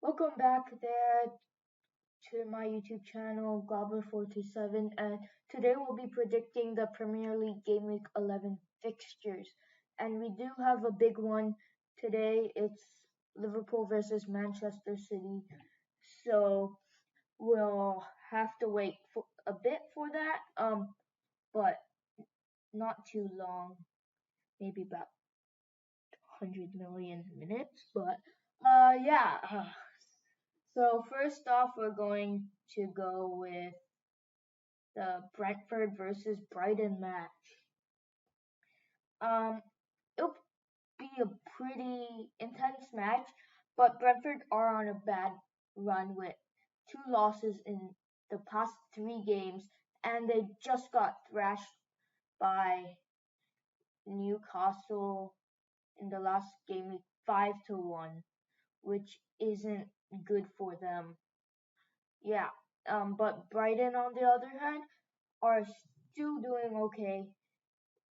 Welcome back there to my YouTube channel, Gobbler427, and today we'll be predicting the Premier League Game Week 11 fixtures. And we do have a big one today. It's Liverpool versus Manchester City. So we'll have to wait for a bit for that, but not too long, maybe about 100 million minutes. But yeah. So first off, we're going to go with the Brentford versus Brighton match. It'll be a pretty intense match, but Brentford are on a bad run with 2 losses in the past 3 games, and they just got thrashed by Newcastle in the last game week 5-1, which isn't good for them. Yeah. But Brighton, on the other hand, are still doing okay.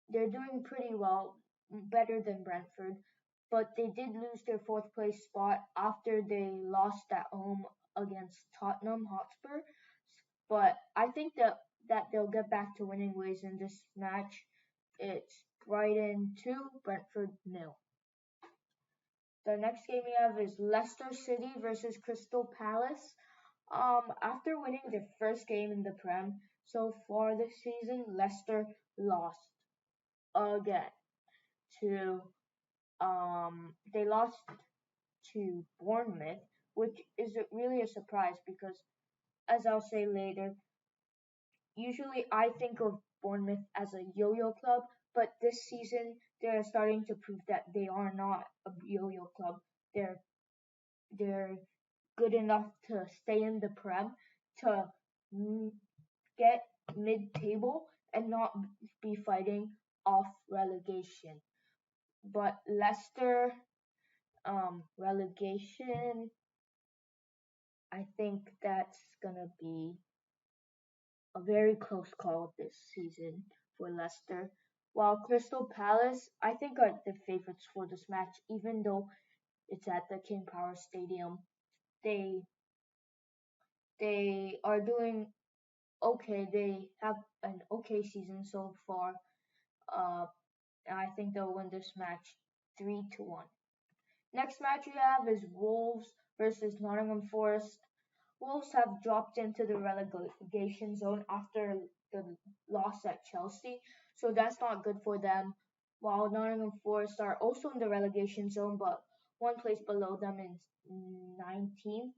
They're doing pretty well, better than Brentford, but they did lose their fourth place spot after they lost at home against Tottenham Hotspur. But I think that they'll get back to winning ways in this match. It's Brighton 2, Brentford 0. The next game we have is Leicester City versus Crystal Palace. After winning their first game in the Prem so far this season, Leicester lost again to they lost to Bournemouth, which is really a surprise because, as I'll say later, usually I think of Bournemouth as a yo-yo club, but this season they're starting to prove that they are not a yo-yo club. They're they're good enough to stay in the Prem, to get mid-table and not be fighting off relegation. But Leicester relegation, I think that's gonna be a very close call this season for Leicester. While Crystal Palace, I think, are the favorites for this match, even though it's at the King Power Stadium. They they are doing okay. They have an okay season so far. Uh, I think they'll win this match 3-1. Next match we have is Wolves versus Nottingham Forest. Wolves have dropped into the relegation zone after the loss at Chelsea, so that's not good for them. While Nottingham Forest are also in the relegation zone, but one place below them in 19th.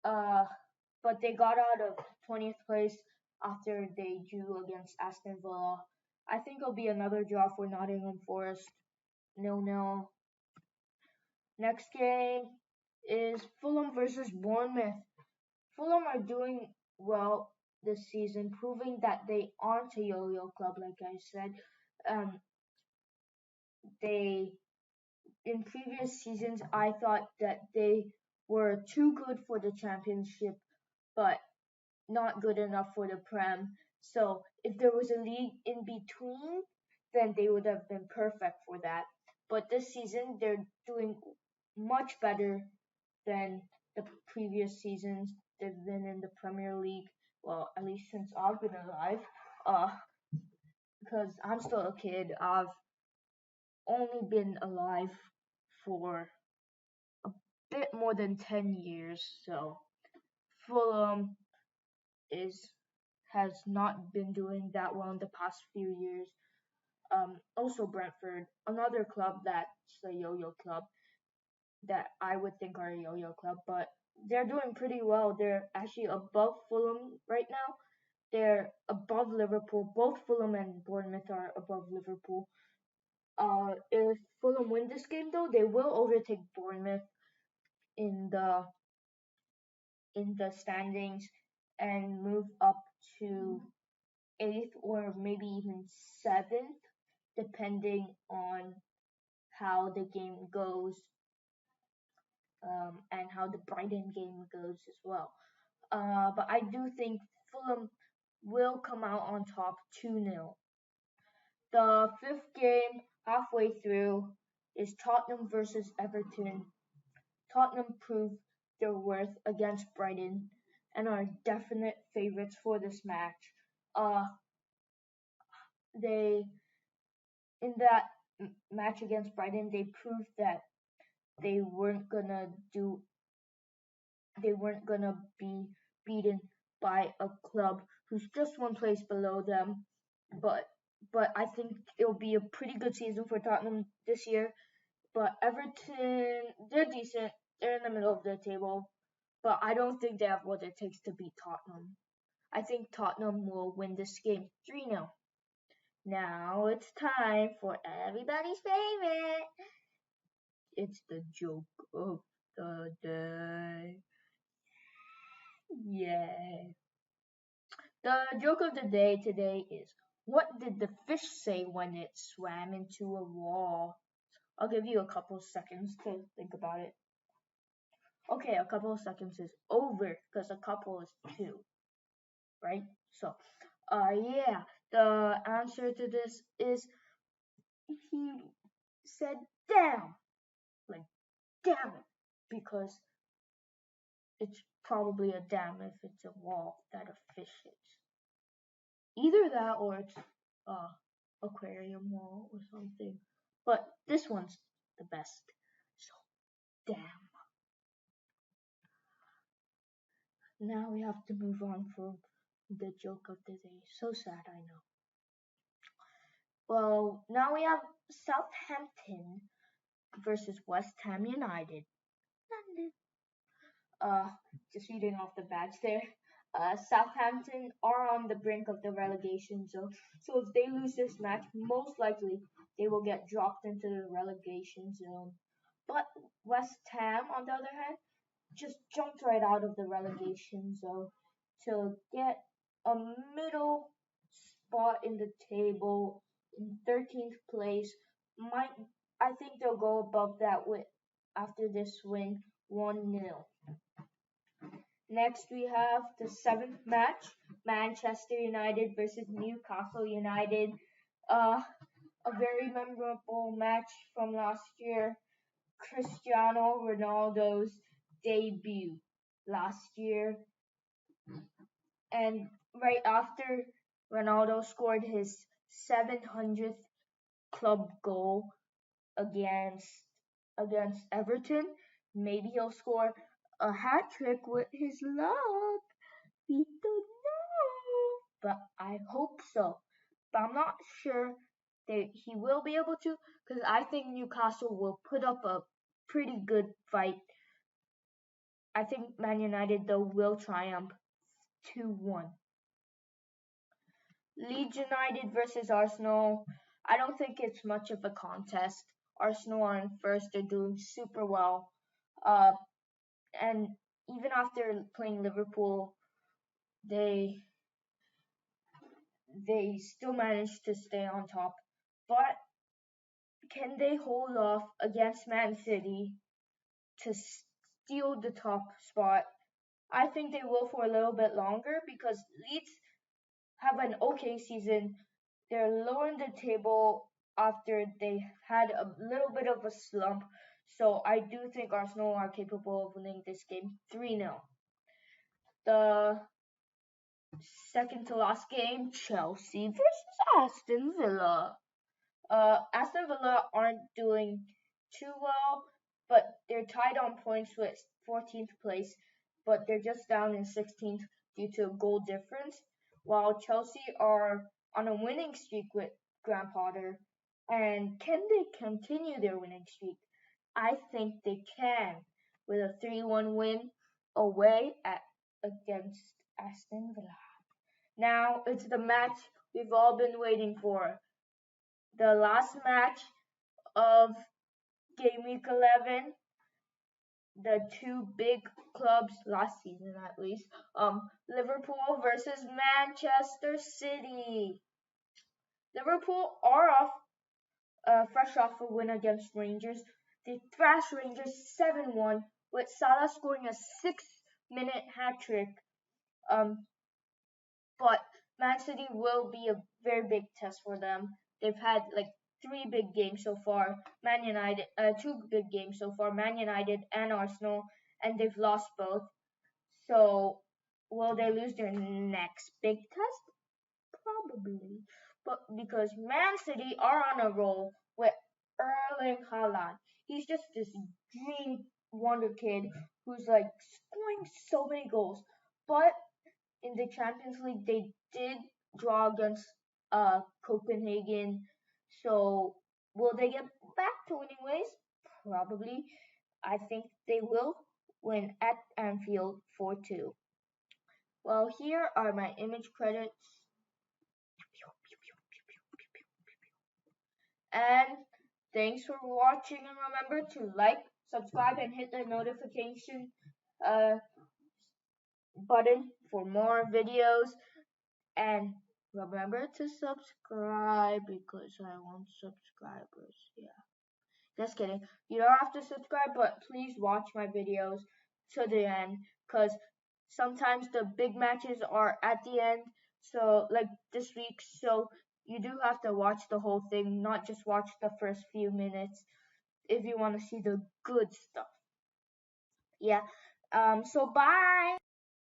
Uh, but they got out of 20th place after they drew against Aston Villa. I think it'll be another draw for Nottingham Forest, 0-0. Next game is Fulham versus Bournemouth. Fulham are doing well this season, proving that they aren't a yo-yo club, like I said. Um, they in previous seasons, I thought that they were too good for the championship, but not good enough for the Prem. So if there was a league in between, then they would have been perfect for that. But this season, they're doing much better than the previous seasons. They've been in the Premier League, well, at least since I've been alive. Uh, because I'm still a kid. I've only been alive for a bit more than 10 years, so Fulham is has not been doing that well in the past few years. Also Brentford, another club that's a yo-yo club that I would think are a yo-yo club, but they're doing pretty well. They're actually above Fulham right now. They're above Liverpool. Both Fulham and Bournemouth are above Liverpool. If Fulham win this game, though, they will overtake Bournemouth in the standings and move up to eighth or maybe even seventh, depending on how the game goes, and how the Brighton game goes as well. But I do think Fulham will come out on top 2-0. The fifth game, halfway through, is Tottenham versus Everton. Tottenham proved their worth against Brighton and are definite favorites for this match. Uh, they in that match against Brighton, they proved that they weren't gonna do they weren't gonna be beaten by a club who's just one place below them. But I think it'll be a pretty good season for Tottenham this year. But Everton, they're decent. They're in the middle of the table. But I don't think they have what it takes to beat Tottenham. I think Tottenham will win this game 3-0. Now it's time for everybody's favorite. It's the joke of the day. Yeah. The joke of the day today is, what did the fish say when it swam into a wall? I'll give you a couple seconds to think about it. Okay, a couple of seconds is over because a couple is two, right? So, yeah, the answer to this is he said damn, like damn it, because it's probably a dam if it's a wall that a fish is. Either that or it's aquarium wall or something. But this one's the best. So damn. Now we have to move on from the joke of the day. So sad, I know. Well, now we have Southampton versus West Ham United. London. Uh, just reading off the badge there. Southampton are on the brink of the relegation zone, so if they lose this match, most likely they will get dropped into the relegation zone. But West Ham, on the other hand, just jumped right out of the relegation zone to get a middle spot in the table in 13th place. Might I think they'll go above that with after this win 1-0. Next, we have the seventh match, Manchester United versus Newcastle United. A very memorable match from last year. Cristiano Ronaldo's debut last year. And right after Ronaldo scored his 700th club goal against Everton, maybe he'll score a hat trick with his luck. We don't know, but I hope so. But I'm not sure that he will be able to, because I think Newcastle will put up a pretty good fight. I think Man United, though, will triumph 2-1. Leeds United versus Arsenal. I don't think it's much of a contest. Arsenal are in first. They're doing super well. And even after playing Liverpool, they still managed to stay on top. But can they hold off against Man City to steal the top spot? I think they will for a little bit longer because Leeds have an okay season. They're lower in the table after they had a little bit of a slump. So I do think Arsenal are capable of winning this game 3-0. The second to last game, Chelsea versus Aston Villa. Aston Villa aren't doing too well, but they're tied on points with 14th place, but they're just down in 16th due to a goal difference, while Chelsea are on a winning streak with Graham Potter. And can they continue their winning streak? I think they can with a 3-1 win away against Aston Villa. Now it's the match we've all been waiting for. The last match of Gameweek 11, the two big clubs last season at least, Liverpool versus Manchester City. Liverpool are fresh off a win against Rangers. They thrashed Rangers 7-1 with Salah scoring a 6-minute hat trick. But Man City will be a very big test for them. They've had like three big games so far. Two big games so far. Man United and Arsenal, and they've lost both. So will they lose their next big test? Probably. But because Man City are on a roll with Erling Haaland. He's just this dream wonder kid who's like scoring so many goals. But in the Champions League they did draw against Copenhagen. So will they get back to winning ways? Probably. I think they will win at Anfield 4-2. Well, here are my image credits. And thanks for watching, and remember to like, subscribe, and hit the notification uh, button for more videos. And remember to subscribe because I want subscribers. Yeah, just kidding. You don't have to subscribe, but please watch my videos to the end because sometimes the big matches are at the end. So, like this week, so you do have to watch the whole thing, not just watch the first few minutes if you want to see the good stuff. Yeah. So bye.